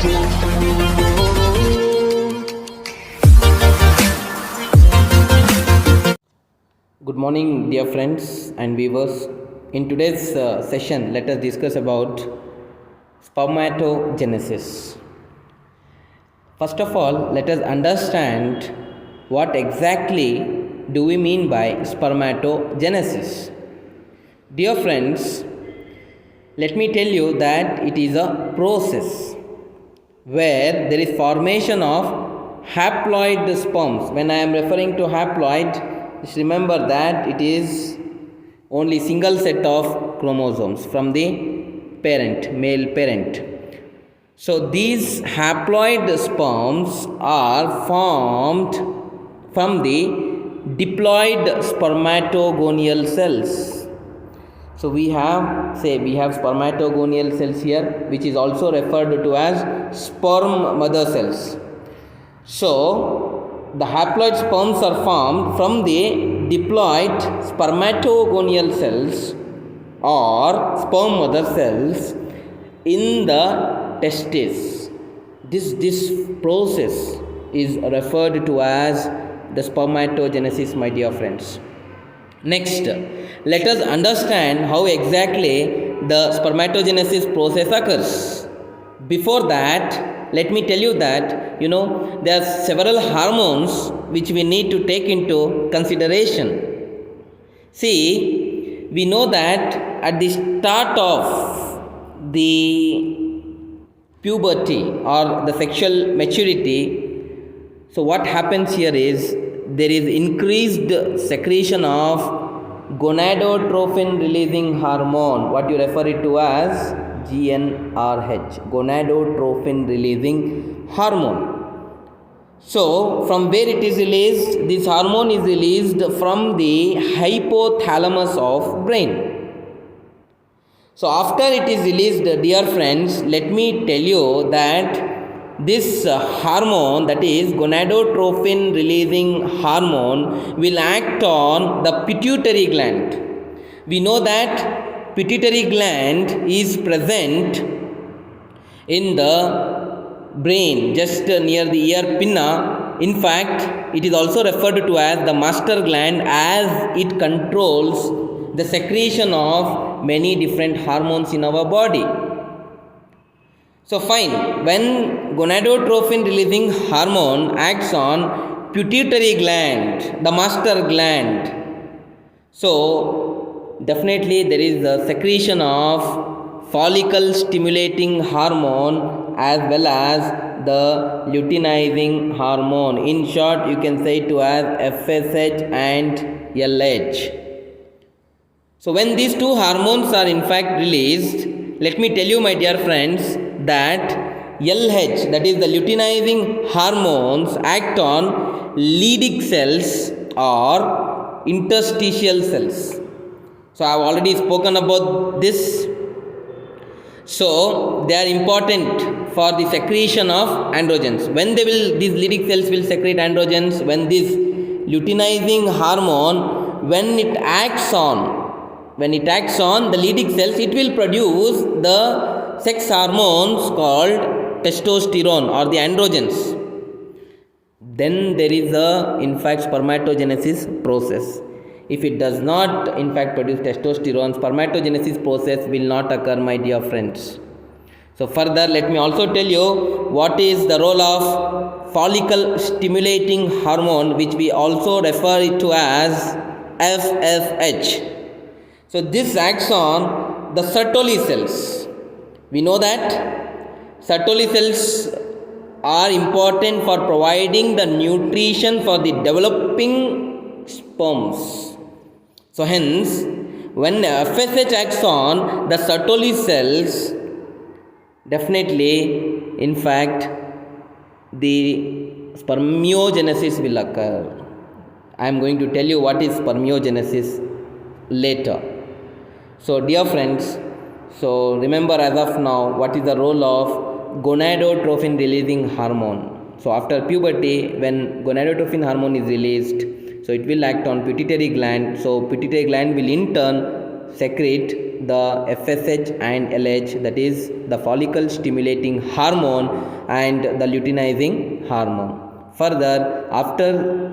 Good morning, dear friends and viewers. In today's session, let us discuss about spermatogenesis. First of all, let us understand what exactly do we mean by spermatogenesis. Dear friends, let me tell you that it is a process where there is formation of haploid sperms. When I am referring to haploid, just remember that it is only single set of chromosomes from the parent, male parent. So these haploid sperms are formed from the diploid spermatogonial cells. So we have spermatogonial cells here, which is also referred to as sperm mother cells. So the haploid sperms are formed from the diploid spermatogonial cells or sperm mother cells in the testes. This process is referred to as the spermatogenesis, my dear friends. Next, let us understand how exactly the spermatogenesis process occurs. Before that, let me tell you that there are several hormones which we need to take into consideration. See, we know that at the start of the puberty or the sexual maturity, so what happens here is there is increased secretion of gonadotrophin releasing hormone, what you refer it to as GnRH, gonadotrophin releasing hormone. So from where it is released? This hormone is released from the hypothalamus of brain. So after it is released, dear friends, let me tell you that this hormone, that is gonadotrophin releasing hormone, will act on the pituitary gland. We know that pituitary gland is present in the brain just near the ear pinna. In fact, it is also referred to as the master gland, as it controls the secretion of many different hormones in our body. So fine, when gonadotrophin releasing hormone acts on pituitary gland, the master gland, so definitely there is a secretion of follicle stimulating hormone as well as the luteinizing hormone. In short, you can say it as FSH and LH. So when these two hormones are in fact released, let me tell you, my dear friends, that LH, that is the luteinizing hormones, act on Leydig cells or interstitial cells. So I have already spoken about this. So they are important for the secretion of androgens. When these Leydig cells will secrete androgens, when this luteinizing hormone, when it acts on the Leydig cells, it will produce the sex hormones called testosterone or the androgens. Then there is in fact spermatogenesis process. If it does not in fact produce testosterone, spermatogenesis process will not occur, my dear friends. So further, let me also tell you what is the role of follicle stimulating hormone, which we also refer it to as FSH. So this acts on the Sertoli cells. We know that Sertoli cells are important for providing the nutrition for the developing sperms. So hence, when FSH acts on the Sertoli cells, definitely, in fact, the spermiogenesis will occur. I am going to tell you what is spermiogenesis later. So dear friends, so remember as of now what is the role of gonadotrophin releasing hormone. So after puberty, when gonadotrophin hormone is released, so it will act on pituitary gland. So pituitary gland will in turn secrete the FSH and LH, that is the follicle stimulating hormone and the luteinizing hormone. Further, after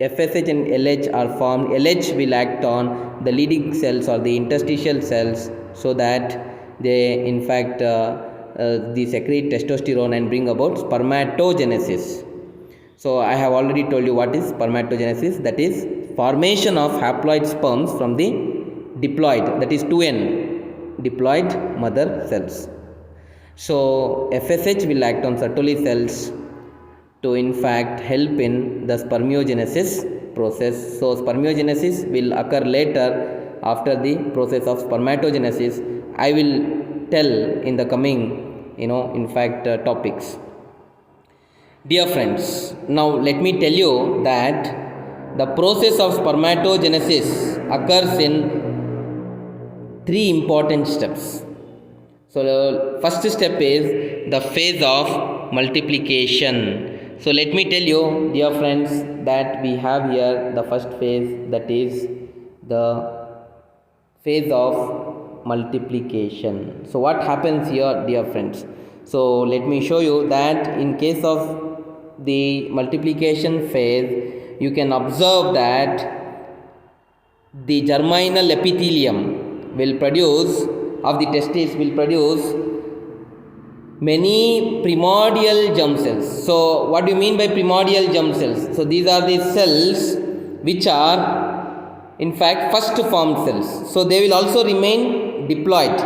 FSH and LH are formed, LH will act on the leading cells or the interstitial cells, so that they in fact they secrete testosterone and bring about spermatogenesis. So I have already told you what is spermatogenesis, that is formation of haploid sperms from the diploid, that is 2N diploid mother cells. So FSH will act on Sertoli cells to in fact help in the spermiogenesis process. So spermiogenesis will occur later after the process of spermatogenesis. I will tell in the coming in fact topics. Dear friends, now let me tell you that the process of spermatogenesis occurs in 3 important steps. So the first step is the phase of multiplication. So let me tell you, dear friends, that we have here the first phase, that is the phase of multiplication. So what happens here, dear friends? So let me show you that in case of the multiplication phase, you can observe that the germinal epithelium will produce of the testis will produce many primordial germ cells. So what do you mean by primordial germ cells? So these are the cells which are in fact first formed cells. So they will also remain diploid.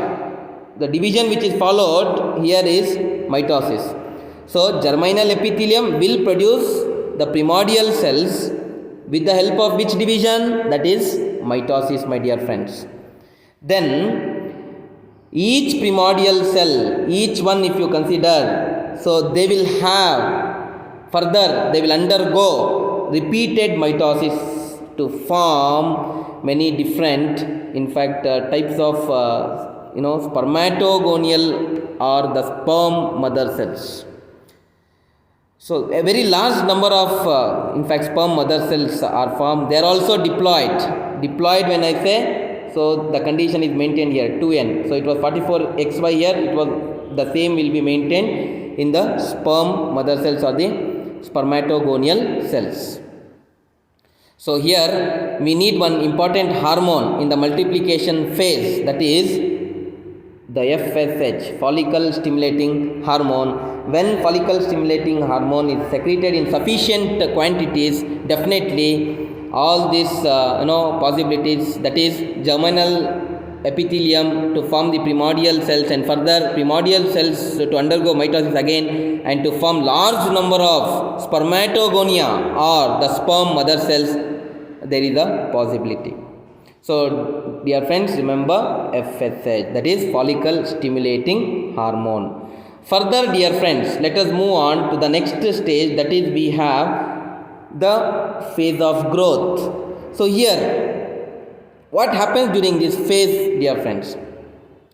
The division which is followed here is mitosis. So germinal epithelium will produce the primordial cells with the help of which division? That is mitosis, my dear friends. Then each primordial cell, each one if you consider, so they will have further, they will undergo repeated mitosis to form many different in fact types of spermatogonial or the sperm mother cells. So a very large number of in fact sperm mother cells are formed. They are also diploid. Diploid, when I say, so the condition is maintained here 2N. So it was 44XY here, it was the same will be maintained in the sperm mother cells or the spermatogonial cells. So here we need one important hormone in the multiplication phase, that is the FSH, follicle stimulating hormone. When follicle stimulating hormone is secreted in sufficient quantities, definitely all these possibilities, that is germinal epithelium to form the primordial cells and further primordial cells to undergo mitosis again and to form large number of spermatogonia or the sperm mother cells, there is a possibility. So dear friends, remember FSH, that is follicle stimulating hormone. Further, dear friends, let us move on to the next stage, that is we have the phase of growth. So here, what happens during this phase, dear friends?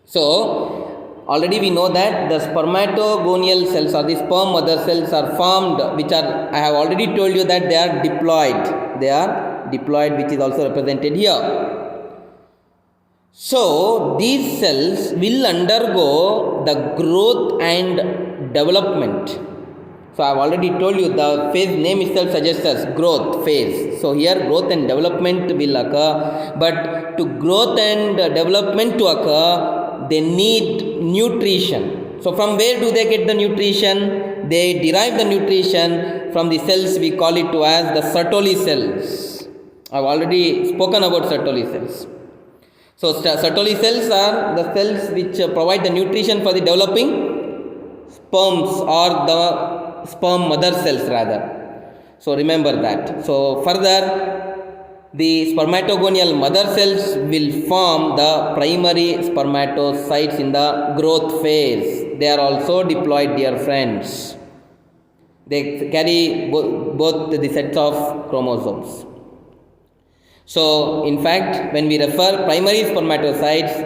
So already we know that the spermatogonial cells or the sperm mother cells are formed, which are, I have already told you that they are diploid. They are diploid, which is also represented here. So these cells will undergo the growth and development. So I have already told you the phase name itself suggests us growth phase. So here growth and development will occur, but to growth and development to occur, they need nutrition. So from where do they get the nutrition? They derive the nutrition from the cells we call it as the Sertoli cells. I have already spoken about Sertoli cells. So Sertoli cells are the cells which provide the nutrition for the developing sperms or the sperm mother cells rather. So remember that. So further, the spermatogonial mother cells will form the primary spermatocytes in the growth phase. They are also diploid, dear friends. They carry both the sets of chromosomes. So in fact, when we refer primary spermatocytes,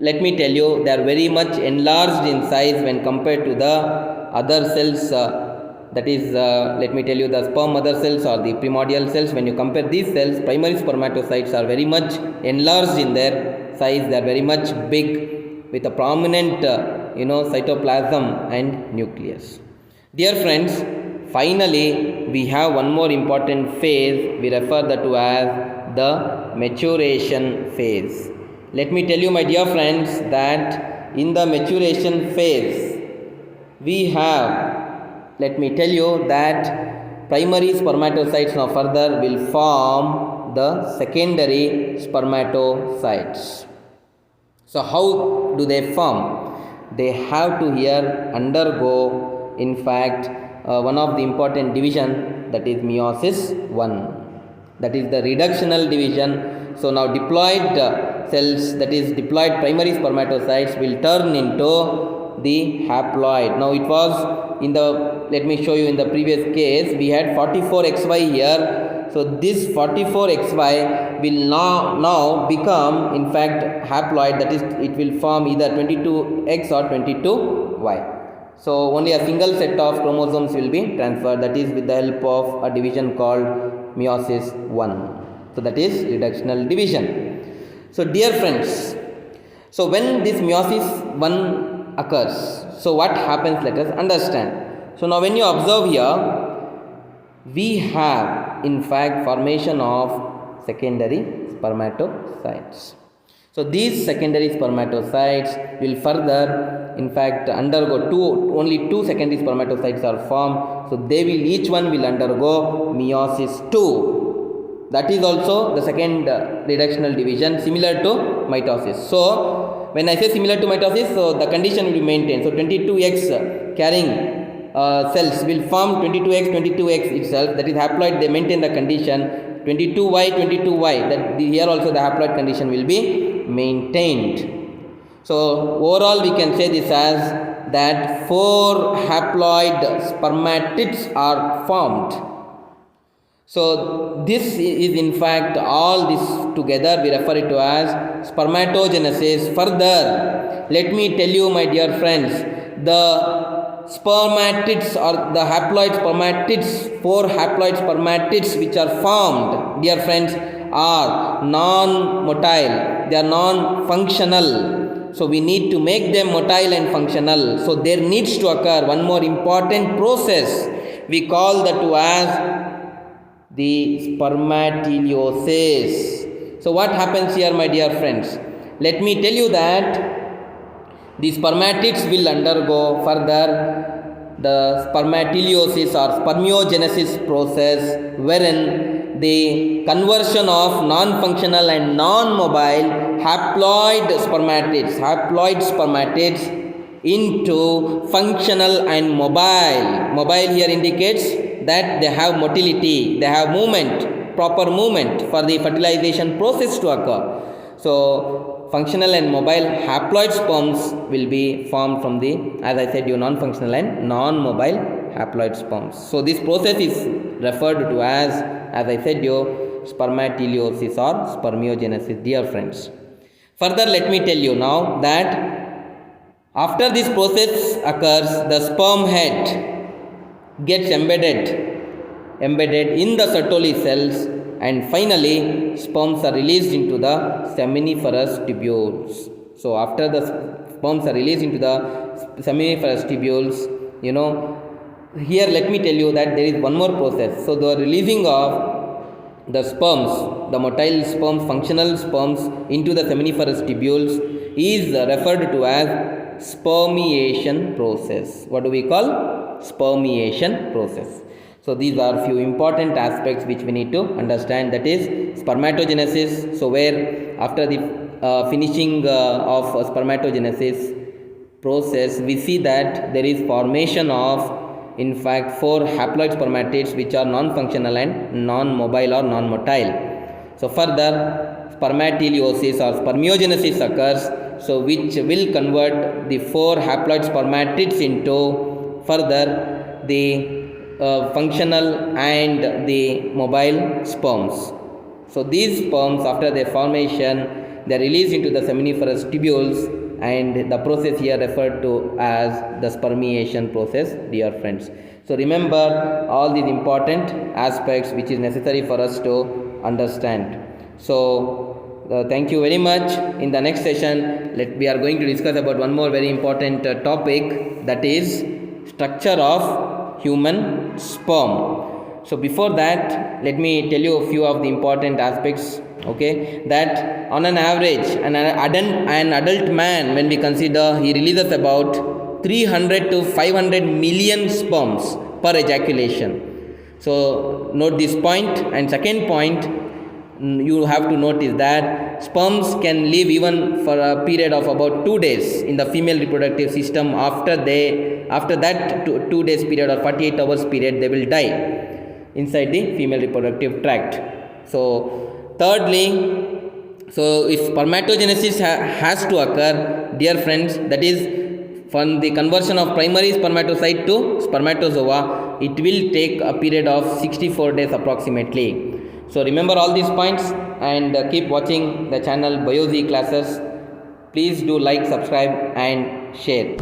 let me tell you, they are very much enlarged in size when compared to the other cells, that is, let me tell you, the sperm mother cells or the primordial cells. When you compare these cells, primary spermatocytes are very much enlarged in their size. They are very much big with a prominent cytoplasm and nucleus. Dear friends, finally we have one more important phase. We refer that to as the maturation phase. Let me tell you, my dear friends, that in the maturation phase we have, let me tell you that primary spermatocytes now further will form the secondary spermatocytes. So how do they form? They have to here undergo, in fact, one of the important division, that is meiosis 1. That is the reductional division. So now diploid cells, that is diploid primary spermatocytes, will turn into the haploid. Now it was in the, let me show you, in the previous case we had 44XY here. So this 44XY will now become, in fact, haploid, that is it will form either 22X or 22Y. So only a single set of chromosomes will be transferred, that is with the help of a division called meiosis 1. So that is reductional division. So dear friends, so when this meiosis 1 occurs, so what happens, let us understand. So now when you observe here, we have in fact formation of secondary spermatocytes. So these secondary spermatocytes will further, in fact, undergo only two secondary spermatocytes are formed. So they will, each one will undergo meiosis 2. That is also the second reductional division, similar to mitosis. So when I say similar to mitosis, so the condition will be maintained. So 22X carrying cells will form 22X itself, that is haploid, they maintain the condition. 22Y, that here also the haploid condition will be maintained. So overall we can say this as that 4 haploid spermatids are formed. So this is in fact, all this together we refer it to as spermatogenesis. Further, let me tell you, my dear friends, the spermatids or the haploid spermatids, 4 haploid spermatids which are formed, dear friends, are non-motile, they are non-functional. So we need to make them motile and functional. So there needs to occur one more important process, we call that to as the spermatogenesis. So what happens here, my dear friends? Let me tell you that the spermatids will undergo further the spermatogenesis or spermiogenesis process, wherein the conversion of non-functional and non-mobile haploid spermatids into functional and mobile. Mobile here indicates that they have motility, they have movement, proper movement for the fertilization process to occur. So functional and mobile haploid sperms will be formed from the, as I said, non-functional and non-mobile haploid sperms. So this process is referred to as I said, spermatogenesis or spermiogenesis, dear friends. Further, let me tell you now that after this process occurs, the sperm head gets embedded in the Sertoli cells, and finally sperms are released into the seminiferous tubules. So after the sperms are released into the seminiferous tubules, here let me tell you that there is one more process. So the releasing of the sperms, the motile sperms, functional sperms into the seminiferous tubules is referred to as spermiation process. What do we call? Spermiation process. So these are few important aspects which we need to understand, that is spermatogenesis. So where after the finishing of spermatogenesis process, we see that there is formation of in fact 4 haploid spermatids which are non-functional and non-mobile or non-motile. So further spermatogenesis or spermiogenesis occurs, so which will convert the 4 haploid spermatids into further the functional and the mobile sperms. So these sperms, after their formation, they are released into the seminiferous tubules, and the process here referred to as the spermiation process, dear friends. So remember all these important aspects which is necessary for us to understand. So Thank you very much. In the next session, we are going to discuss about one more very important topic, that is structure of human sperm. So before that, let me tell you a few of the important aspects. Okay, that on an average, an adult man, when we consider, he releases about 300 to 500 million sperms per ejaculation. So note this point. And second point, you have to notice that sperms can live even for a period of about 2 days in the female reproductive system. After that 2 days period or 48 hours period, they will die inside the female reproductive tract. So thirdly, so if spermatogenesis has to occur, dear friends, that is from the conversion of primary spermatocyte to spermatozoa, it will take a period of 64 days approximately. So remember all these points and keep watching the channel BioZ classes. Please do like, subscribe and share.